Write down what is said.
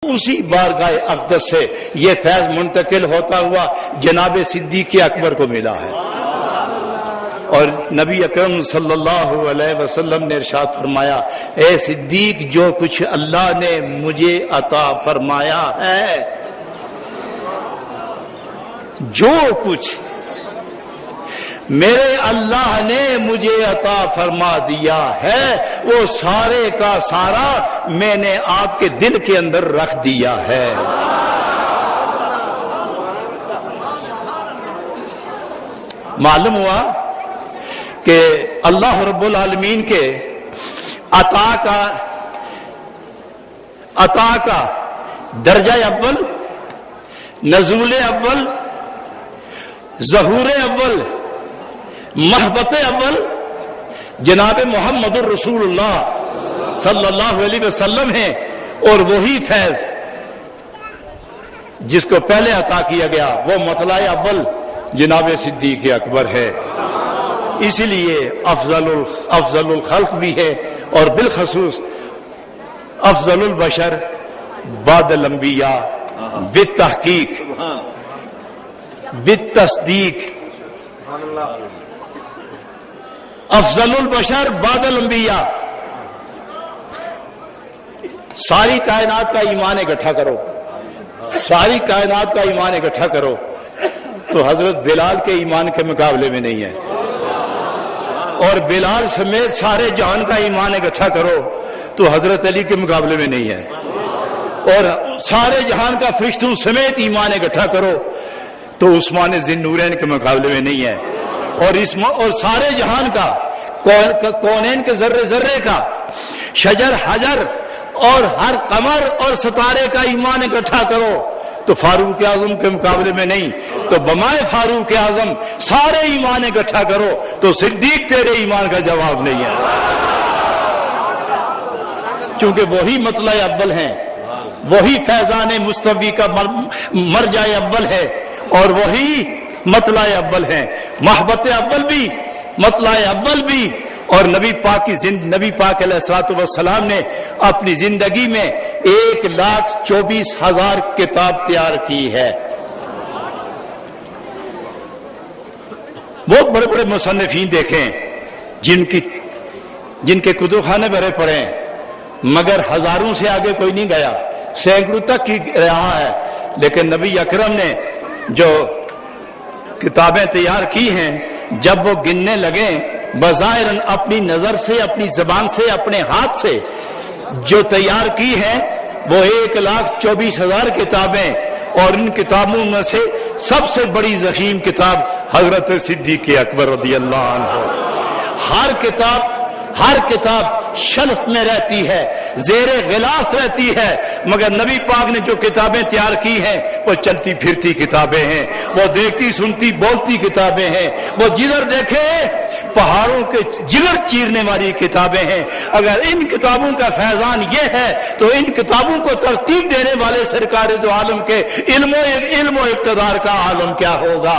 उसी बारगाह अक़दस से ये फैज मुंतकिल होता हुआ जनाब सिद्दीक़ अकबर को मिला है। और नबी अकरम सल्लल्लाहु अलैहि वसल्लम ने इरशाद फरमाया, ए सिद्दीक़, जो कुछ अल्लाह ने मुझे अता फरमाया है, जो कुछ मेरे अल्लाह ने मुझे अता फरमा दिया है, वो सारे का सारा मैंने आपके दिल के अंदर रख दिया है। मालूम हुआ कि अल्लाह रब्बुल आलमीन के अता का दर्जा अव्वल, नज़ूल अव्वल, ज़हूर अव्वल, महबत अव्वल जनाब मोहम्मदुर रसूलुल्लाह सल्लल्लाहु अलैहि वसल्लम है। और वही फैज जिसको पहले अता किया गया वो मतलाए अव्वल जनाब सिद्दीक़ अकबर है। इसीलिए अफजलुल खल्क भी है और बिलखसूस अफजलुल बशर बादल अंबिया बित तहकीक बित तस्दीक, अफजलुल बशर बादल अंबिया। सारी कायनात का ईमान इकट्ठा करो, सारी कायनात का ईमान इकट्ठा करो तो हजरत बिलाल के ईमान के मुकाबले में नहीं है। और बिलाल समेत सारे जहान का ईमान इकट्ठा करो तो हजरत अली के मुकाबले में नहीं है। और सारे जहान का फरिश्तों समेत ईमान इकट्ठा करो तो उस्मान ज़िन्नूरैन के मुकाबले में नहीं है। और सारे जहान का कौनैन के जर्रे जर्रे का, शजर हजर और हर कमर और सितारे का ईमान इकट्ठा करो तो फारूक आजम के मुकाबले में नहीं। तो बमाए फारूक आजम सारे ईमान इकट्ठा करो तो सिद्दीक तेरे ईमान का जवाब नहीं है, क्योंकि वही मतला अव्वल हैं, वही फैजान मुस्तफी का मरजा अव्वल है और वही मतला अव्वल है। महबत अव्वल भी, मतला अव्वल भी। और नबी पाक अलैहिस्सलातु वस्सलाम ने अपनी जिंदगी में 1,24,000 किताब तैयार की है। बहुत बड़े बड़े मुसन्निफीन देखें जिनके कुतुबखाने भरे पड़े हैं, मगर हजारों से आगे कोई नहीं गया, सैकड़ों तक की रहा है। लेकिन नबी अकरम ने जो किताबें तैयार की हैं, जब वो गिनने लगे बज़ाहिरन अपनी नजर से, अपनी जबान से, अपने हाथ से जो तैयार की है वो 1,24,000 किताबें। और इन किताबों में से सबसे बड़ी ज़ख़ीम किताब हजरत सिद्दीक़ अकबर रज़ियल्लाहु अन्हु। हर किताब शल्फ में रहती है, ज़ेरे गिलाफ रहती है, मगर नबी पाक ने जो किताबें तैयार की हैं वो चलती फिरती किताबें हैं, वो देखती सुनती बोलती किताबें हैं, वो जिधर देखे पहाड़ों के जिगर चीरने वाली किताबें हैं। अगर इन किताबों का फैजान ये है तो इन किताबों को तरतीब देने वाले सरकार दो आलम के इल्म व इक़्तिदार का आलम क्या होगा।